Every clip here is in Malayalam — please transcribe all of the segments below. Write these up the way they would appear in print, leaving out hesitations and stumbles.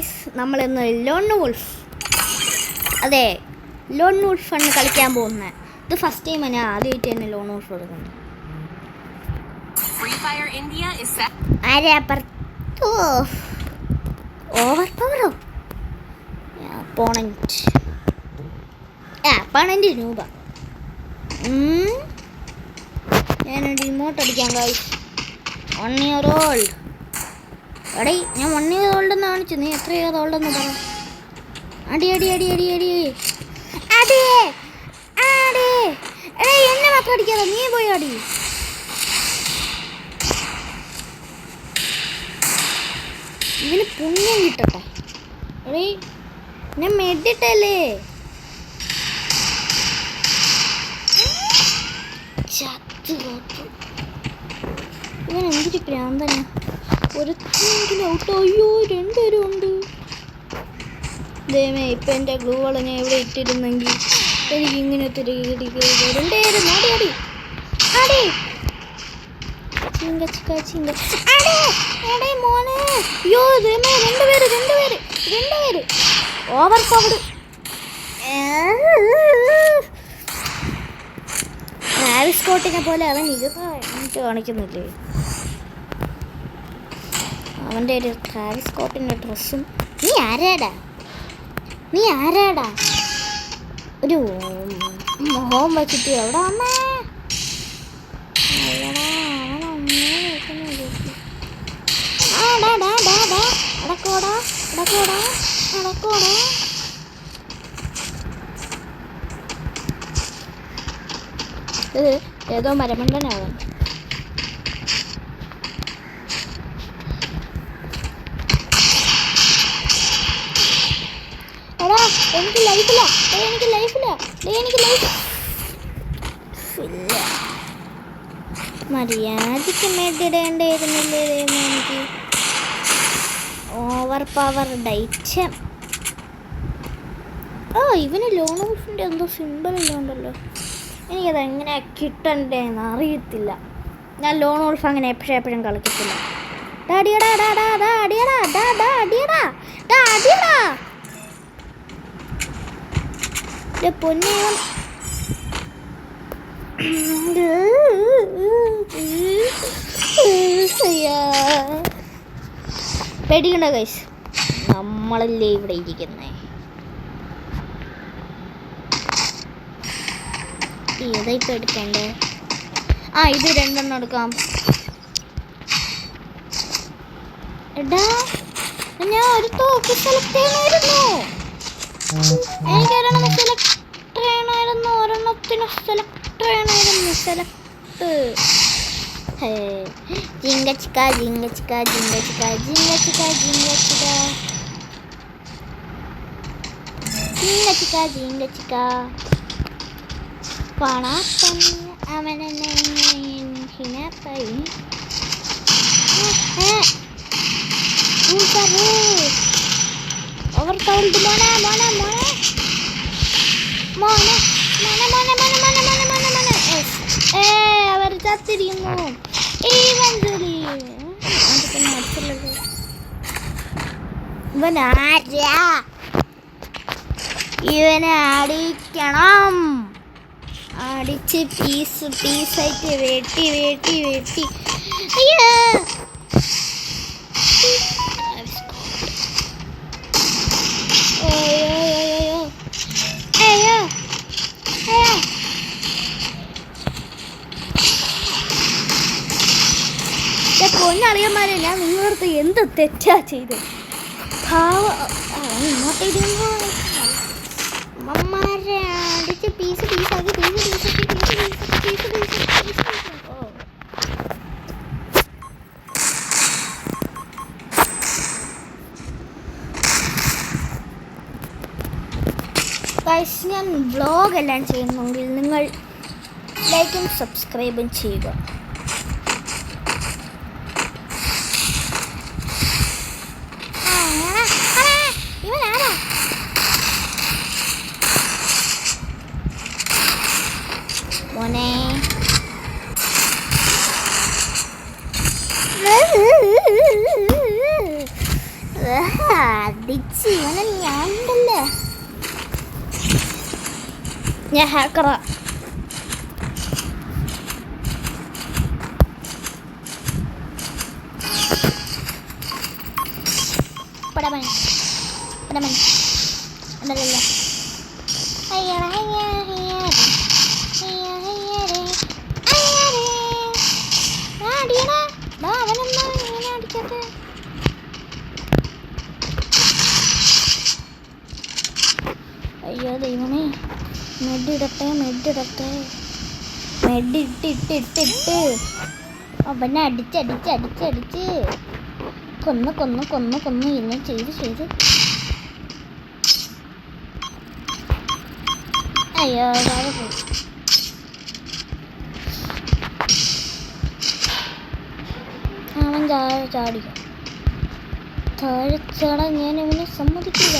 ഗൈസ്, നമ്മളിന്ന് ലോൺ വുൾഫ്, അതെ ലോൺ വുൾഫാണ് കളിക്കാൻ പോകുന്നത്. ഇത് ഫസ്റ്റ് ടൈമാണ് ഞാൻ ആദ്യമായിട്ട് തന്നെ ലോൺ വുൾഫ് എടുക്കുന്നത്. ആരെ അപ്പുറത്തോ ഓവർ പവറോ അപ്പോണന്റ് രൂപ. ഞാനൊരു റിമോട്ട് അടിക്കാം ഗൈസ്. 1 year old. എടേ ഞാൻ 1 year old എന്ന് കാണിച്ചു, നീ എത്ര year old എന്ന് പറ. അടി അടി അടി അടി അടി അടി അടി. എടേ എന്നെ മാത്രം അടിക്കാതെ നീ പോയി അടി. ഇതിന് പുണ്യം കിട്ടട്ടെ. എടേ ഞാൻ മെഡിട്ടല്ലേ. ഇവൻ എന്തൊരു പ്രാന്തനാ. ഒരുത്തെങ്കിലും ഔട്ടോ. അയ്യോ 2 പേരും ഉണ്ട്. ദൈവമേ, ഇപ്പം എൻ്റെ ഗ്ലൂകൾ ഞാൻ എവിടെ ഇട്ടിരുന്നെങ്കിൽ എനിക്ക് ഇങ്ങനെ തിരികെ 2 പേരും അടി അടി അടി ചിങ്ക ചിക്ക ചിങ്ക അടി എടേ മോനെ. അയ്യോ ദൈവമേ, 2 പേര് ഓവർ പവർഡ്. ട്രാവിസ് സ്കോട്ടിനെ പോലെ അവൻ എനിക്ക് കാണിക്കുന്നില്ലേ. അവൻ്റെ ഒരു ട്രാവിസ് സ്കോട്ടിൻ്റെ ഡ്രസ്സും. നീ ആരാടാ ഒരു മുഖം വെച്ചിട്ട് എവിടെ അമ്മ അടക്കോടാ. ഇത് ഏതോ മരമണ്ടനാവാൻ. എടാ എനിക്ക് ലൈഫില്ല. മര്യാദയ്ക്ക് മേടിടേണ്ടായിരുന്നില്ലേ എനിക്ക്. ഓവർ പവർ ഡൈറ്റം. ഇവന് ലോൺ വുൾഫിൻ്റെ എന്തോ സിമ്പിൾ ഇല്ലോണ്ടല്ലോ. എനിക്കത് എങ്ങനെ കിട്ടണ്ടേന്ന് അറിയത്തില്ല. ഞാൻ ലോൺ വുൾഫ് അങ്ങനെ എപ്പോഴും കളിക്കത്തില്ല. പൊന്നെ പേടിക്കണ്ട ഗൈസ്, നമ്മളല്ലേ ഇവിടെ ഇരിക്കുന്നേ. ഏതാ ഇപ്പം എടുക്കണ്ടേ? ഇത് 2 എടുക്കാം. എടാ ഞാൻ ഒരു തോക്ക് സെലക്ട് ചെയ്യണമായിരുന്നു. ഒരെണ്ണത്തിന് സെലക്ട് ചെയ്യണമായിരുന്നു. ജിങ്ക ചിക്ക പണാപ്പൻ അവനെന്നെ ഓവർ പവർഡ് അവർ ചത്തിരിക്കുന്നു. ഇവനെ അടിക്കണം. അടിച്ച് പീസായിട്ട് വെട്ടി. അയ്യോ പൊന്നറിയന്മാരെ, ഞാൻ നിങ്ങളടുത്ത് എന്ത് തെറ്റാ ചെയ്ത്. അമ്മമാരെ അടിച്ച് പീസാക്കി. ഞാൻ വ്ളോഗ് എല്ലാം ചെയ്യുന്നെങ്കിൽ നിങ്ങൾ ലൈക്കും സബ്സ്ക്രൈബും ചെയ്യുക. മോനെ അടിച്ച് ഇവനെ ഞാനുണ്ടല്ലേ, ഞാൻ ഹാക്കറാ. പടമൻ പടമൻ എന്നല്ല അയ്യോ ദൈവമേ, മെഡിടട്ടെ മെഡിട്ടിട്ടിട്ടിട്ട് അവനെ അടിച്ച് കൊന്ന് ഇന്നെ ചെയ്ത് അയ്യോ താഴെ പോയി. അവൻ ചാടി താഴെ ചാടാൻ ഞാൻ അവനെ സമ്മതിക്കില്ല.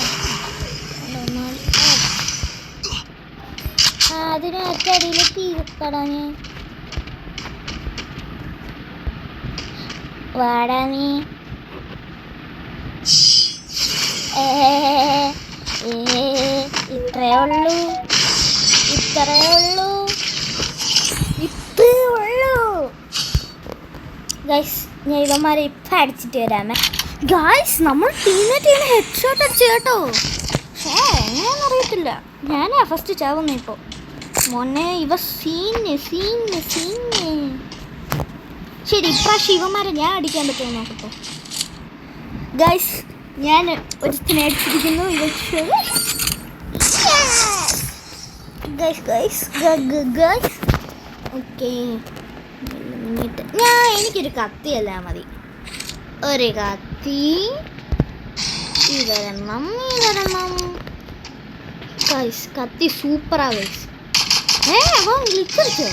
അതിന് അച്ചടിയിലേക്ക് കടാൻ വാടാ നീ. ഇത്രയേ ഉള്ളൂ. ഗൈസ്, ഞാൻ ഇവന്മാരെ ഇപ്പം അടിച്ചിട്ട് വരാമേ. ഗൈസ്, നമ്മൾ ടീമേറ്റ് ഹെഡ് ഷോട്ട് അടിച്ചു കേട്ടോ. പക്ഷേ എങ്ങനെയാണെന്ന് അറിയത്തില്ല, ഞാനാ ഫസ്റ്റ് ചാവുന്നു ഇപ്പോൾ. മോനെ ഇവ സീന്. ശരി, ഇപ്രാവശ്യം ഇവന്മാരെ ഞാൻ അടിക്കാൻ പറ്റുമോ നോക്കട്ടോ. ഗൈസ്, ഞാൻ ഒരുത്തിനെ അടിച്ചിരിക്കുന്നു. ഗൈസ് ഓക്കെ, എനിക്കൊരു കത്തിയല്ല മതി. ഒരു കത്തി ഇവരണം. ഗൈസ്, കത്തി സൂപ്പറാ ഗൈസ്. അവൻ ഗ്ലിച്ചടിച്ചോ?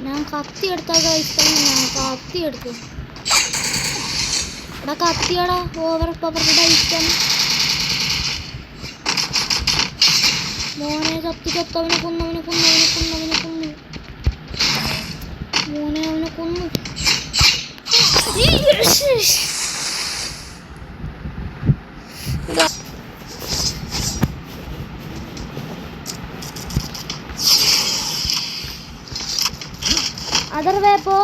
ഞാൻ കത്തി എടുത്താ ഗൈസ്, കത്തി എടുത്തു. എടാ കത്തിയാടാ, ഓവർ പവറുടെ ഐറ്റം. മോനെ ചത്തവനെ കൊന്നു. മോനെ അവനെ കൊന്നു. അതർ വേപ്പോ